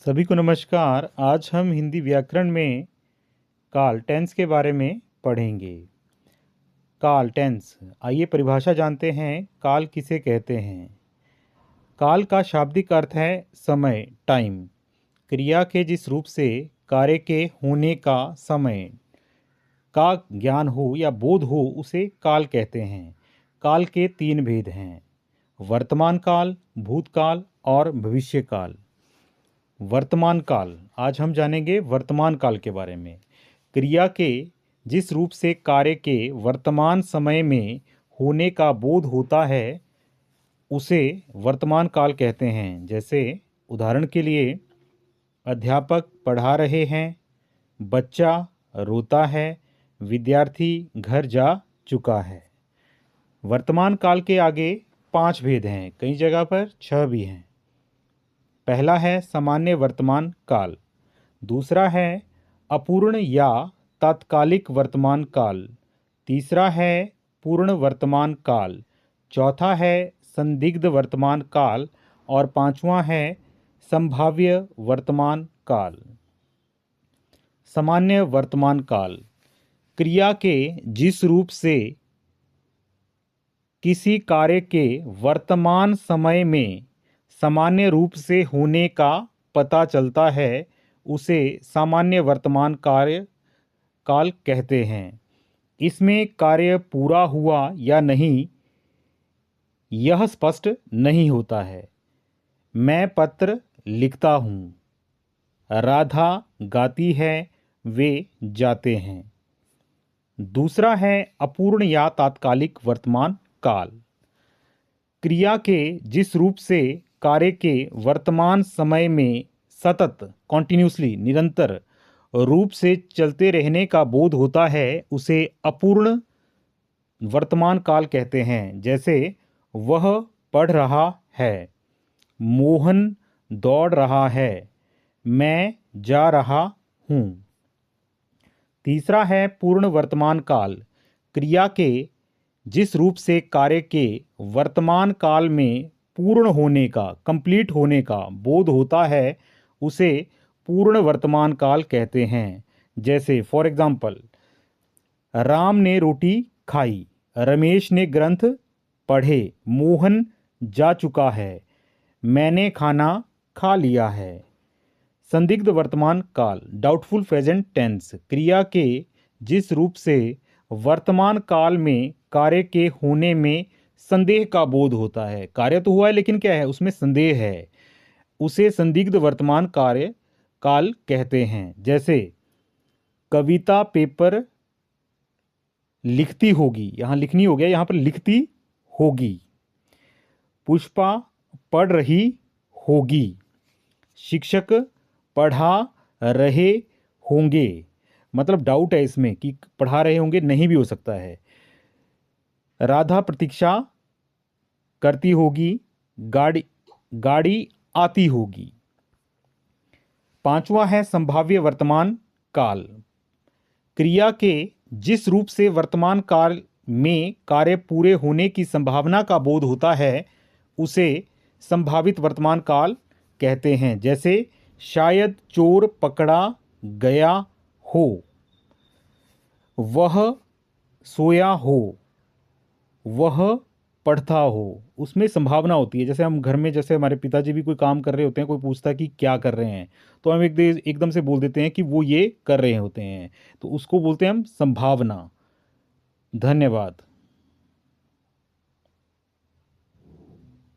सभी को नमस्कार। आज हम हिंदी व्याकरण में काल टेंस के बारे में पढ़ेंगे। काल टेंस, आइए परिभाषा जानते हैं। काल किसे कहते हैं? काल का शाब्दिक अर्थ है समय, टाइम। क्रिया के जिस रूप से कार्य के होने का समय का ज्ञान हो या बोध हो उसे काल कहते हैं। काल के 3 भेद हैं: वर्तमान काल, भूतकाल और भविष्य काल। वर्तमान काल, आज हम जानेंगे वर्तमान काल के बारे में। क्रिया के जिस रूप से कार्य के वर्तमान समय में होने का बोध होता है उसे वर्तमान काल कहते हैं। जैसे उदाहरण के लिए, अध्यापक पढ़ा रहे हैं, बच्चा रोता है, विद्यार्थी घर जा चुका है। वर्तमान काल के आगे 5 भेद हैं, कई जगह पर 6 भी हैं। पहला है सामान्य वर्तमान काल, दूसरा है अपूर्ण या तात्कालिक वर्तमान काल, तीसरा है पूर्ण वर्तमान काल, चौथा है संदिग्ध वर्तमान काल और पांचवा है संभाव्य वर्तमान काल। सामान्य वर्तमान काल, क्रिया के जिस रूप से किसी कार्य के वर्तमान समय में सामान्य रूप से होने का पता चलता है उसे सामान्य वर्तमान काल कहते हैं। इसमें कार्य पूरा हुआ या नहीं यह स्पष्ट नहीं होता है। मैं पत्र लिखता हूँ, राधा गाती है, वे जाते हैं। दूसरा है अपूर्ण या तात्कालिक वर्तमान काल, क्रिया के जिस रूप से कार्य के वर्तमान समय में सतत, कॉन्टिन्यूसली, निरंतर रूप से चलते रहने का बोध होता है उसे अपूर्ण वर्तमान काल कहते हैं। जैसे वह पढ़ रहा है, मोहन दौड़ रहा है, मैं जा रहा हूँ। तीसरा है पूर्ण वर्तमान काल, क्रिया के जिस रूप से कार्य के वर्तमान काल में पूर्ण होने का, कंप्लीट होने का बोध होता है उसे पूर्ण वर्तमान काल कहते हैं। जैसे फॉर एग्जाम्पल, राम ने रोटी खाई, रमेश ने ग्रंथ पढ़े, मोहन जा चुका है, मैंने खाना खा लिया है। संदिग्ध वर्तमान काल, डाउटफुल प्रेजेंट टेंस, क्रिया के जिस रूप से वर्तमान काल में कार्य के होने में संदेह का बोध होता है। कार्य तो हुआ है लेकिन क्या है, उसमें संदेह है, उसे संदिग्ध वर्तमान काल कहते हैं। जैसे कविता पेपर लिखती होगी, यहाँ लिखनी हो गया, यहाँ पर लिखती होगी। पुष्पा पढ़ रही होगी, शिक्षक पढ़ा रहे होंगे। मतलब डाउट है इसमें कि पढ़ा रहे होंगे, नहीं भी हो सकता है। राधा प्रतीक्षा करती होगी, गाड़ी आती होगी। पांचवा है संभाव्य वर्तमान काल, क्रिया के जिस रूप से वर्तमान काल में कार्य पूरे होने की संभावना का बोध होता है उसे संभावित वर्तमान काल कहते हैं। जैसे शायद चोर पकड़ा गया हो, वह सोया हो, वह पढ़ता हो, उसमें संभावना होती है। जैसे हम घर में, जैसे हमारे पिताजी भी कोई काम कर रहे होते हैं, कोई पूछता है कि क्या कर रहे हैं, तो हम एकदम से बोल देते हैं कि वो ये कर रहे होते हैं, तो उसको बोलते हैं हम संभावना। धन्यवाद।